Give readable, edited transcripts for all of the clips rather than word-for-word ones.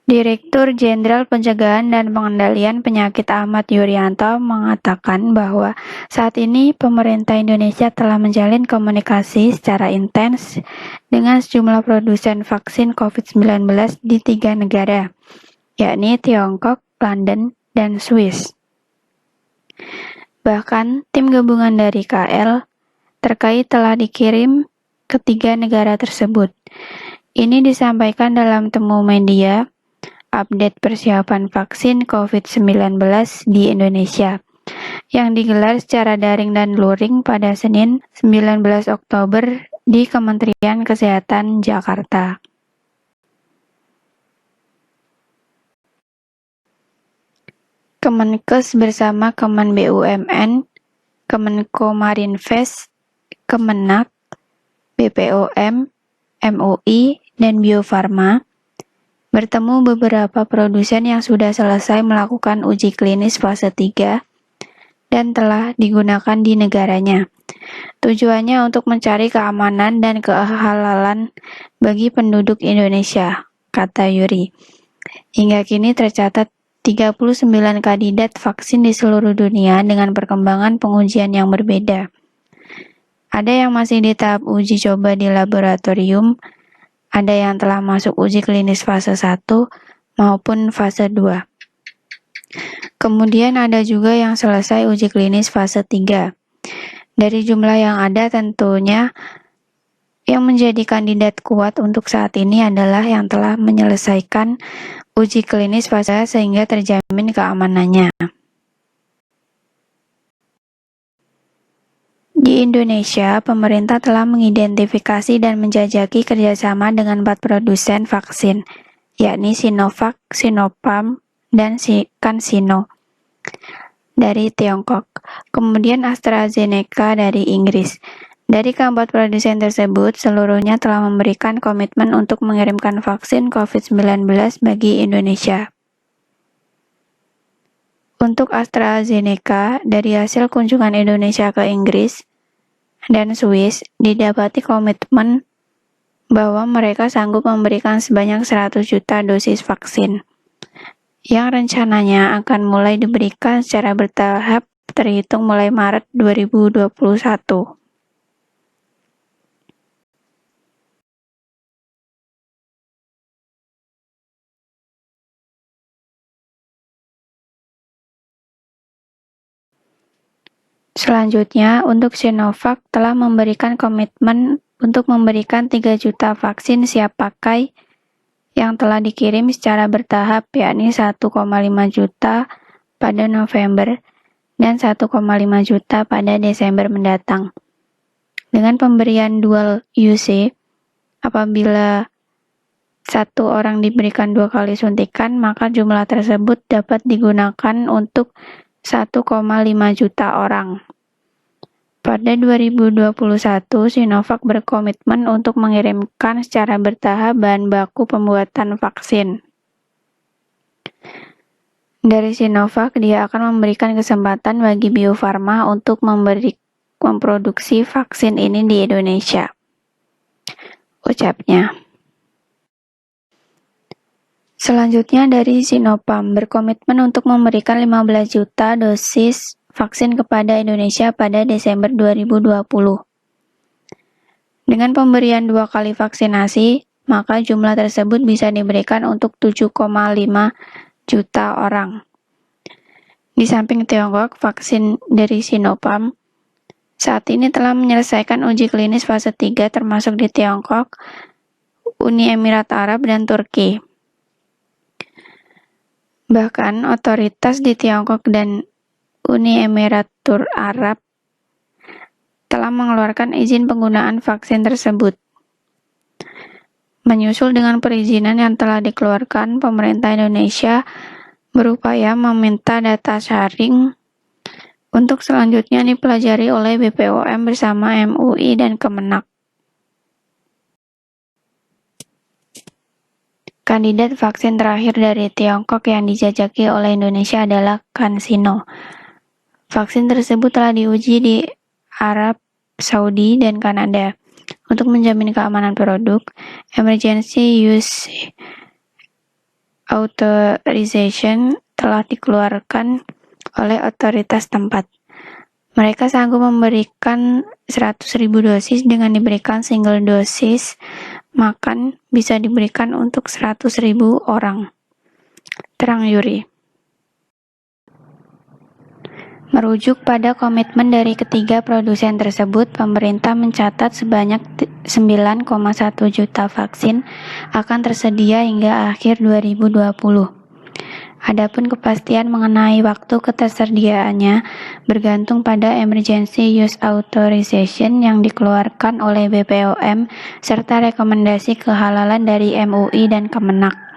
Direktur Jenderal Pencegahan dan Pengendalian Penyakit Ahmad Yuryanto mengatakan bahwa saat ini pemerintah Indonesia telah menjalin komunikasi secara intens dengan sejumlah produsen vaksin COVID-19 di 3 negara, yakni Tiongkok, London, dan Swiss. Bahkan, tim gabungan dari KL terkait telah dikirim ke 3 negara tersebut. Ini disampaikan dalam temu media update persiapan vaksin COVID-19 di Indonesia yang digelar secara daring dan luring pada Senin 19 Oktober di Kementerian Kesehatan Jakarta. Kemenkes bersama Kemen BUMN, Kemenkomarinvest, Kemenak, BPOM, MUI, dan Bio Farma bertemu beberapa produsen yang sudah selesai melakukan uji klinis fase 3 dan telah digunakan di negaranya. Tujuannya untuk mencari keamanan dan kehalalan bagi penduduk Indonesia, kata Yuri. Hingga kini tercatat 39 kandidat vaksin di seluruh dunia dengan perkembangan pengujian yang berbeda. Ada yang masih di tahap uji coba di laboratorium, ada yang telah masuk uji klinis fase 1 maupun fase 2. Kemudian ada juga yang selesai uji klinis fase 3. Dari jumlah yang ada tentunya yang menjadi kandidat kuat untuk saat ini adalah yang telah menyelesaikan uji klinis fase sehingga terjamin keamanannya. Di Indonesia, pemerintah telah mengidentifikasi dan menjajaki kerjasama dengan 4 produsen vaksin, yakni Sinovac, Sinopharm, dan CanSino dari Tiongkok, kemudian AstraZeneca dari Inggris. Dari keempat produsen tersebut, seluruhnya telah memberikan komitmen untuk mengirimkan vaksin COVID-19 bagi Indonesia. Untuk AstraZeneca, dari hasil kunjungan Indonesia ke Inggris dan Swiss, didapati komitmen bahwa mereka sanggup memberikan sebanyak 100 juta dosis vaksin, yang rencananya akan mulai diberikan secara bertahap terhitung mulai Maret 2021. Selanjutnya, untuk Sinovac telah memberikan komitmen untuk memberikan 3 juta vaksin siap pakai yang telah dikirim secara bertahap, yakni 1,5 juta pada November dan 1,5 juta pada Desember mendatang. Dengan pemberian dual UC, apabila satu orang diberikan 2 kali suntikan, maka jumlah tersebut dapat digunakan untuk 1,5 juta orang. Pada 2021, Sinovac berkomitmen untuk mengirimkan secara bertahap bahan baku pembuatan vaksin. Dari Sinovac, dia akan memberikan kesempatan bagi Bio Farma untuk memproduksi vaksin ini di Indonesia, ucapnya. Selanjutnya dari Sinopharm berkomitmen untuk memberikan 15 juta dosis vaksin kepada Indonesia pada Desember 2020. Dengan pemberian 2 kali vaksinasi, maka jumlah tersebut bisa diberikan untuk 7,5 juta orang. Di samping Tiongkok, vaksin dari Sinopharm saat ini telah menyelesaikan uji klinis fase 3 termasuk di Tiongkok, Uni Emirat Arab, dan Turki. Bahkan otoritas di Tiongkok dan Uni Emirat Arab telah mengeluarkan izin penggunaan vaksin tersebut. Menyusul dengan perizinan yang telah dikeluarkan, pemerintah Indonesia berupaya meminta data sharing untuk selanjutnya dipelajari oleh BPOM bersama MUI dan Kemenak. Kandidat vaksin terakhir dari Tiongkok yang dijajaki oleh Indonesia adalah CanSino. Vaksin tersebut telah diuji di Arab Saudi dan Kanada. Untuk menjamin keamanan produk, Emergency Use authorization telah dikeluarkan oleh otoritas tempat. Mereka sanggup memberikan 100.000 dosis dengan diberikan single dosis makan bisa diberikan untuk 100.000 orang. Terang Yuri. Merujuk pada komitmen dari ketiga produsen tersebut, pemerintah mencatat sebanyak 9,1 juta vaksin akan tersedia hingga akhir 2020. Adapun kepastian mengenai waktu ketersediaannya bergantung pada Emergency Use Authorization yang dikeluarkan oleh BPOM serta rekomendasi kehalalan dari MUI dan Kemenak.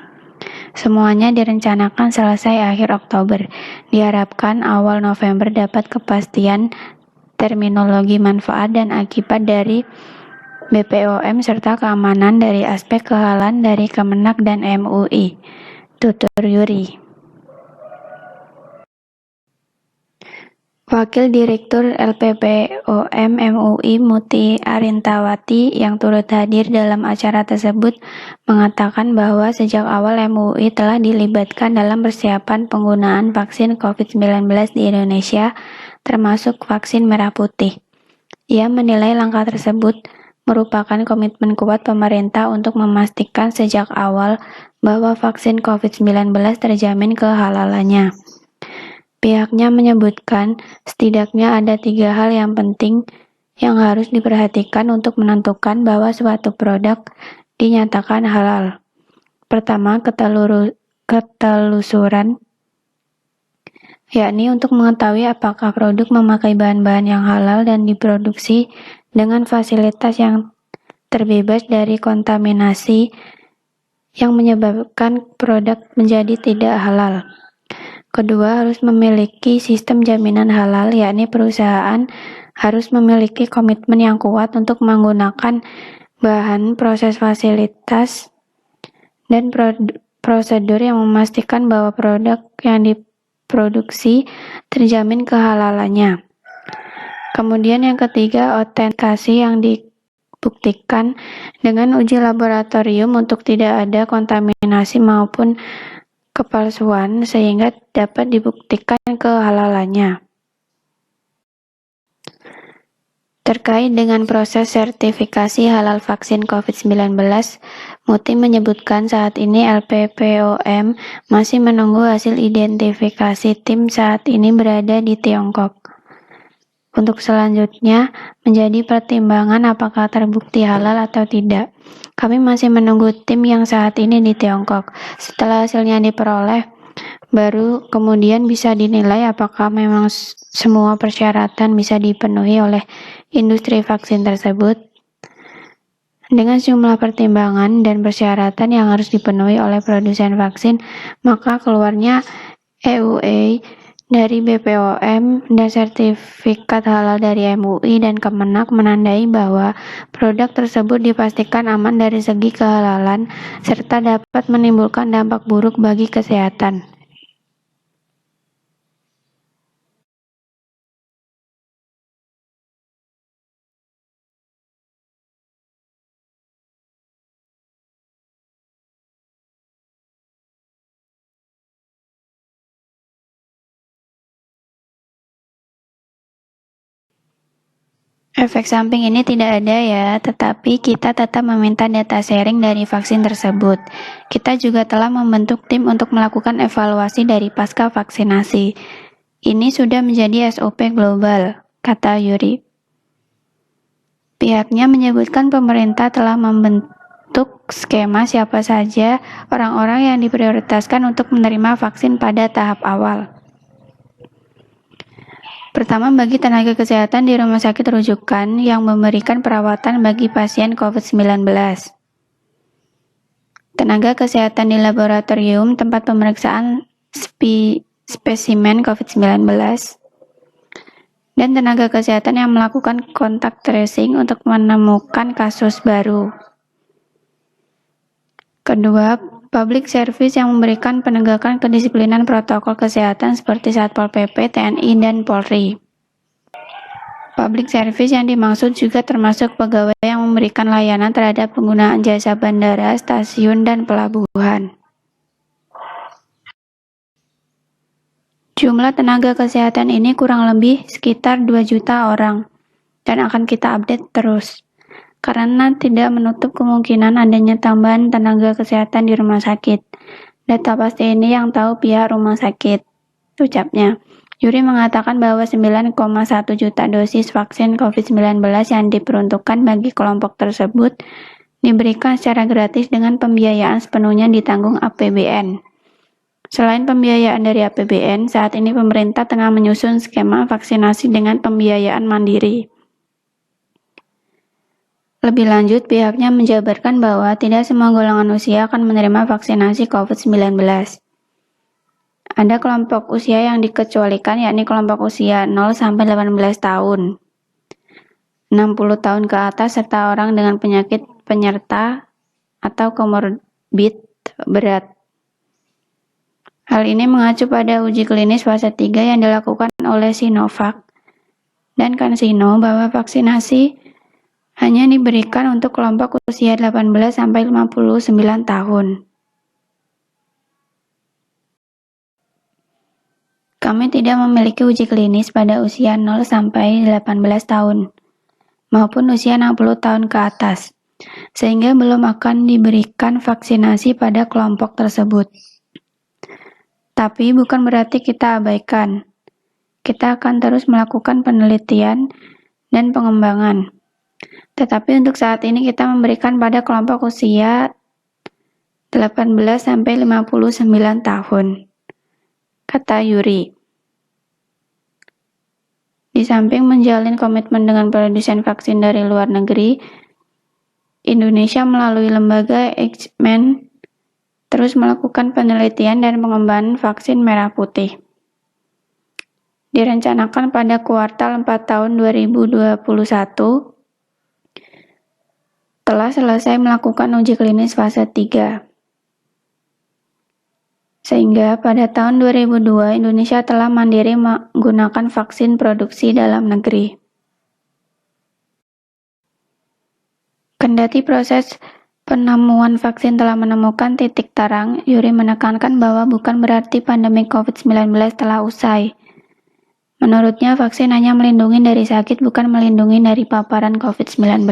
Semuanya direncanakan selesai akhir Oktober. Diharapkan awal November dapat kepastian terminologi manfaat dan akibat dari BPOM serta keamanan dari aspek kehalalan dari Kemenak dan MUI. Tutur Yuri. Wakil Direktur LPPOM MUI Muti Arintawati yang turut hadir dalam acara tersebut mengatakan bahwa sejak awal MUI telah dilibatkan dalam persiapan penggunaan vaksin COVID-19 di Indonesia, termasuk vaksin merah putih. Ia menilai langkah tersebut merupakan komitmen kuat pemerintah untuk memastikan sejak awal bahwa vaksin COVID-19 terjamin kehalalannya. Pihaknya menyebutkan setidaknya ada 3 hal yang penting yang harus diperhatikan untuk menentukan bahwa suatu produk dinyatakan halal. Pertama, ketelusuran, yakni untuk mengetahui apakah produk memakai bahan-bahan yang halal dan diproduksi dengan fasilitas yang terbebas dari kontaminasi yang menyebabkan produk menjadi tidak halal. Kedua, harus memiliki sistem jaminan halal, yakni perusahaan harus memiliki komitmen yang kuat untuk menggunakan bahan, proses, fasilitas, dan prosedur yang memastikan bahwa produk yang diproduksi terjamin kehalalannya. Kemudian yang ketiga, autentikasi yang dibuktikan dengan uji laboratorium untuk tidak ada kontaminasi maupun kepalsuan sehingga dapat dibuktikan kehalalannya. Terkait dengan proses sertifikasi halal vaksin COVID-19, Muti menyebutkan saat ini LPPOM masih menunggu hasil identifikasi tim saat ini berada di Tiongkok. Untuk selanjutnya menjadi pertimbangan apakah terbukti halal atau tidak. Kami masih menunggu tim yang saat ini di Tiongkok. Setelah hasilnya diperoleh, baru kemudian bisa dinilai apakah memang semua persyaratan bisa dipenuhi oleh industri vaksin tersebut. Dengan jumlah pertimbangan dan persyaratan yang harus dipenuhi oleh produsen vaksin, maka keluarnya EUA dari BPOM dan sertifikat halal dari MUI dan Kemenak menandai bahwa produk tersebut dipastikan aman dari segi kehalalan serta dapat menimbulkan dampak buruk bagi kesehatan. Efek samping ini tidak ada ya, tetapi kita tetap meminta data sharing dari vaksin tersebut. Kita juga telah membentuk tim untuk melakukan evaluasi dari pasca vaksinasi. Ini sudah menjadi SOP global, kata Yuri. Pihaknya menyebutkan pemerintah telah membentuk skema siapa saja orang-orang yang diprioritaskan untuk menerima vaksin pada tahap awal. Pertama, bagi tenaga kesehatan di rumah sakit rujukan yang memberikan perawatan bagi pasien COVID-19. Tenaga kesehatan di laboratorium tempat pemeriksaan spesimen COVID-19. Dan tenaga kesehatan yang melakukan kontak tracing untuk menemukan kasus baru. Kedua, public service yang memberikan penegakan kedisiplinan protokol kesehatan seperti Satpol PP, TNI, dan Polri. Public service yang dimaksud juga termasuk pegawai yang memberikan layanan terhadap penggunaan jasa bandara, stasiun, dan pelabuhan. Jumlah tenaga kesehatan ini kurang lebih sekitar 2 juta orang, dan akan kita update terus. Karena tidak menutup kemungkinan adanya tambahan tenaga kesehatan di rumah sakit. Data pasti ini yang tahu pihak rumah sakit, ucapnya. Yuri mengatakan bahwa 9,1 juta dosis vaksin COVID-19 yang diperuntukkan bagi kelompok tersebut diberikan secara gratis dengan pembiayaan sepenuhnya ditanggung APBN. Selain pembiayaan dari APBN, saat ini pemerintah tengah menyusun skema vaksinasi dengan pembiayaan mandiri. Lebih lanjut, pihaknya menjabarkan bahwa tidak semua golongan usia akan menerima vaksinasi COVID-19. Ada kelompok usia yang dikecualikan, yakni kelompok usia 0-18 tahun, 60 tahun ke atas, serta orang dengan penyakit penyerta atau komorbid berat. Hal ini mengacu pada uji klinis fase 3 yang dilakukan oleh Sinovac dan CanSino bahwa vaksinasi hanya diberikan untuk kelompok usia 18-59 tahun. Kami tidak memiliki uji klinis pada usia 0-18 tahun maupun usia 60 tahun ke atas, sehingga belum akan diberikan vaksinasi pada kelompok tersebut. Tapi bukan berarti kita abaikan. Kita akan terus melakukan penelitian dan pengembangan. Tetapi untuk saat ini kita memberikan pada kelompok usia 18-59 tahun, kata Yuri. Di samping menjalin komitmen dengan produsen vaksin dari luar negeri, Indonesia melalui lembaga Eijkman terus melakukan penelitian dan pengembangan vaksin merah putih. Direncanakan pada kuartal 4 tahun 2021, telah selesai melakukan uji klinis fase 3. Sehingga pada tahun 2002 Indonesia telah mandiri menggunakan vaksin produksi dalam negeri. Kendati proses penemuan vaksin telah menemukan titik terang, Yuri menekankan bahwa bukan berarti pandemi COVID-19 telah usai. Menurutnya, vaksin hanya melindungi dari sakit, bukan melindungi dari paparan COVID-19.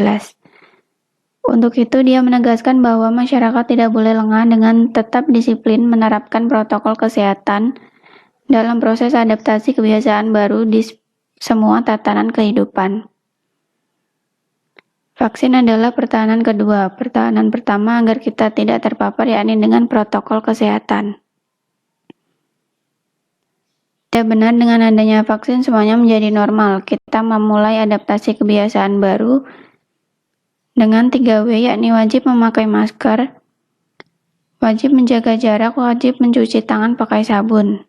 Untuk itu, dia menegaskan bahwa masyarakat tidak boleh lengah dengan tetap disiplin menerapkan protokol kesehatan dalam proses adaptasi kebiasaan baru di semua tatanan kehidupan. Vaksin adalah pertahanan kedua. Pertahanan pertama agar kita tidak terpapar, yakni dengan protokol kesehatan. Tidak benar dengan adanya vaksin semuanya menjadi normal. Kita memulai adaptasi kebiasaan baru dengan 3W, yakni wajib memakai masker, wajib menjaga jarak, wajib mencuci tangan pakai sabun.